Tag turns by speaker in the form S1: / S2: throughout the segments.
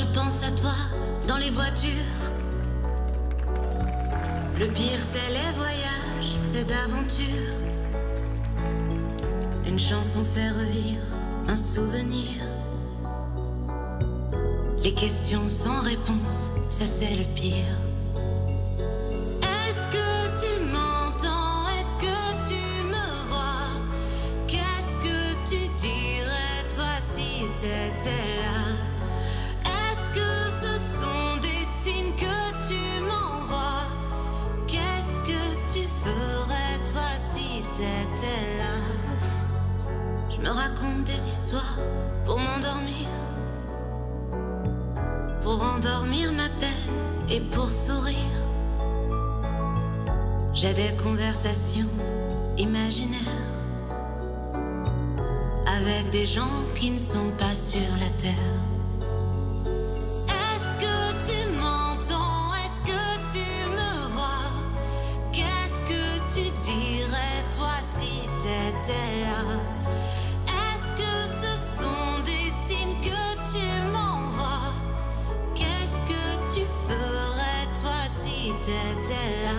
S1: je pense à toi dans les voitures. Le pire c'est les voyages, c'est d'aventure. Une chanson fait revivre un souvenir. Les questions sans réponse, ça c'est le pire. Est-ce que tu m'entends? Est-ce que tu me vois? Qu'est-ce que tu dirais toi si t'étais là? Est-ce que ce sont des signes que tu m'envoies? Qu'est-ce que tu ferais toi si t'étais là? Je me raconte des histoires pour m'endormir, pour endormir ma peine et pour sourire. J'ai des conversations imaginaires avec des gens qui ne sont pas sur la terre. Est-ce que tu m'entends? Est-ce que tu me vois? Qu'est-ce que tu dirais toi si t'étais là? Est-ce que ce sont des signes que tu m'envoies? Qu'est-ce que tu ferais toi si t'étais là?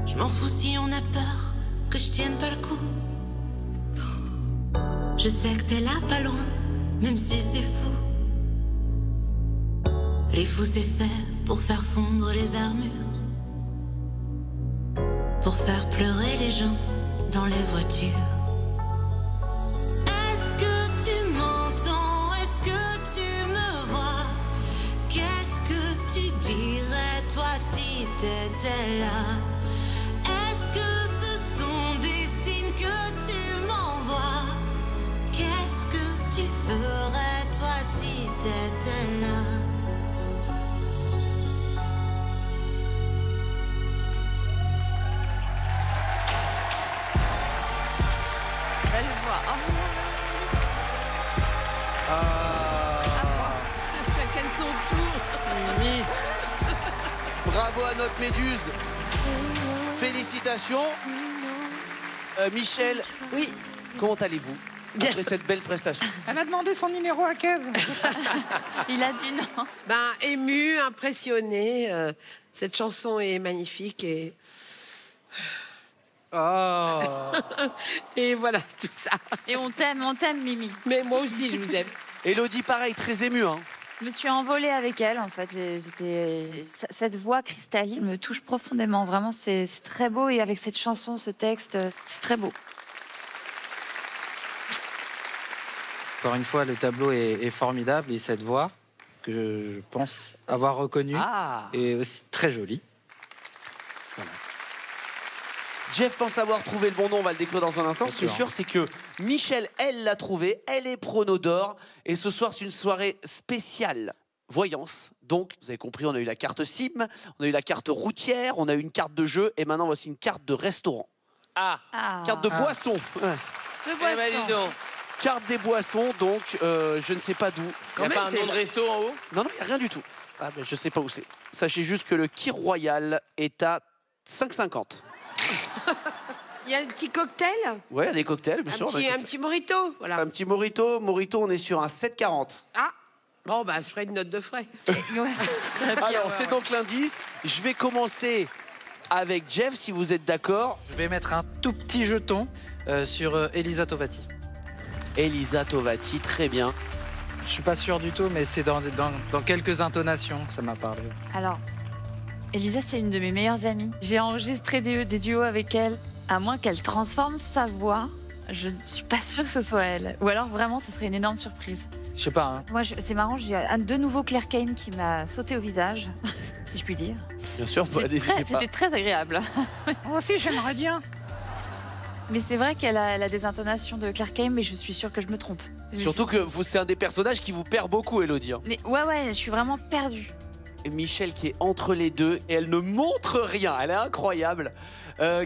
S1: Je m'en fous si on a peur que je tienne pas le coup. Je sais que t'es là pas loin, même si c'est fou. Les fous c'est fait pour faire fondre les armures, pour faire pleurer les gens dans les voitures. Est-ce que tu m'entends? Est-ce que tu me vois? Qu'est-ce que tu dirais toi si t'étais là? Est-ce que ce sont des signes que tu m'envoies? Qu'est-ce que tu ferais toi si t'étais là?
S2: Belle voix. Chacun son tour.
S3: Mimi. Bravo à notre Méduse. Félicitations. Michel,
S4: Oui.
S3: comment allez-vous après cette belle prestation?
S5: Elle a demandé son numéro à Kev.
S2: Il a dit non.
S4: Ben, ému, impressionné. Cette chanson est magnifique et...
S3: Oh.
S4: Et voilà, tout ça.
S2: Et on t'aime, Mimi.
S4: Mais moi aussi, je vous aime.
S3: Élodie, pareil, très émue. Hein.
S2: Je me suis envolée avec elle, en fait. Cette voix cristalline me touche profondément. Vraiment, c'est très beau. Et avec cette chanson, ce texte, c'est très beau.
S6: Encore une fois, le tableau est formidable et cette voix que je pense avoir reconnue est aussi très jolie. Voilà.
S3: Jeff pense avoir trouvé le bon nom, on va le découvrir dans un instant. Ce qui est sûr, c'est que Michel, elle l'a trouvé, elle est prono d'or. Et ce soir, c'est une soirée spéciale voyance. Donc, vous avez compris, on a eu la carte SIM, on a eu la carte routière, on a eu une carte de jeu et maintenant, voici une carte de restaurant. Carte de boisson.
S2: De boisson.
S3: Carte des boissons, donc je ne sais pas d'où.
S7: Il n'y a pas un nom de resto en haut?
S3: Non, non, il n'y a rien du tout. Ah, ben, je ne sais pas où c'est. Sachez juste que le Kir Royal est à 5,50.
S4: Il y a un petit cocktail?
S3: Ouais, des cocktails, bien sûr.
S4: Un petit mojito, voilà.
S3: Un petit mojito. Mojito, on est sur un 7,40.
S4: Ah, bon, bah, je ferai une note de frais.
S3: Alors, c'est donc l'indice. Je vais commencer avec Jeff, si vous êtes d'accord.
S6: Je vais mettre un tout petit jeton sur Elisa Tovati.
S3: Elisa Tovati, très bien.
S6: Je suis pas sûr du tout, mais c'est dans quelques intonations que ça m'a parlé.
S2: Alors, Elisa, c'est une de mes meilleures amies. J'ai enregistré des duos avec elle. À moins qu'elle transforme sa voix, je ne suis pas sûre que ce soit elle. Ou alors, vraiment, ce serait une énorme surprise.
S6: Je sais pas. Hein.
S2: Moi, c'est marrant, j'ai de nouveau Claire Kame qui m'a sauté au visage, si je puis dire.
S3: Bien sûr, n'hésitez pas.
S2: C'était très agréable.
S5: Moi aussi, j'aimerais bien.
S2: Mais c'est vrai qu'elle a des intonations de Claire Kame, mais je suis sûre que je me trompe.
S3: Surtout que c'est un des personnages qui vous perd beaucoup, Élodie.
S2: Mais ouais, je suis vraiment perdue.
S3: Et Michel qui est entre les deux et elle ne montre rien. Elle est incroyable.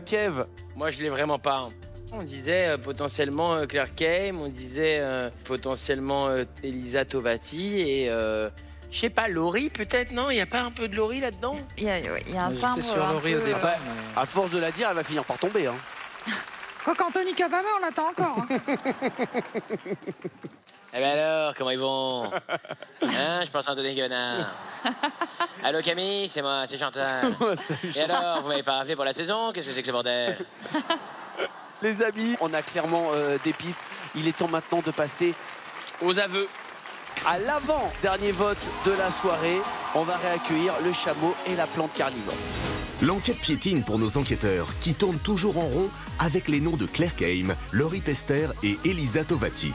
S3: Kev?
S7: Moi, je l'ai vraiment pas. On disait potentiellement Claire Kame, on disait potentiellement Elisa Tovati et je sais pas, Laurie peut-être, non? Il n'y a pas un peu de Laurie là-dedans?
S2: Il y a un timbre.
S6: J'étais sur Laurie au départ.
S3: À force de la dire, elle va finir par tomber. Hein.
S5: Quoique Anthony Cavana, on l'attend encore. Hein.
S7: Eh ben alors, comment ils vont? Hein, je pense à Anthony Guénard. Allô Camille, c'est moi, c'est Chantal. Et alors, vous m'avez pas rappelé pour la saison? Qu'est-ce que c'est que ce bordel?
S3: Les amis, on a clairement des pistes. Il est temps maintenant de passer
S7: aux aveux.
S3: À l'avant-dernier vote de la soirée, on va réaccueillir le chameau et la plante carnivore.
S8: L'enquête piétine pour nos enquêteurs qui tournent toujours en rond avec les noms de Claire Keim, Laurie Pester et Elisa Tovati.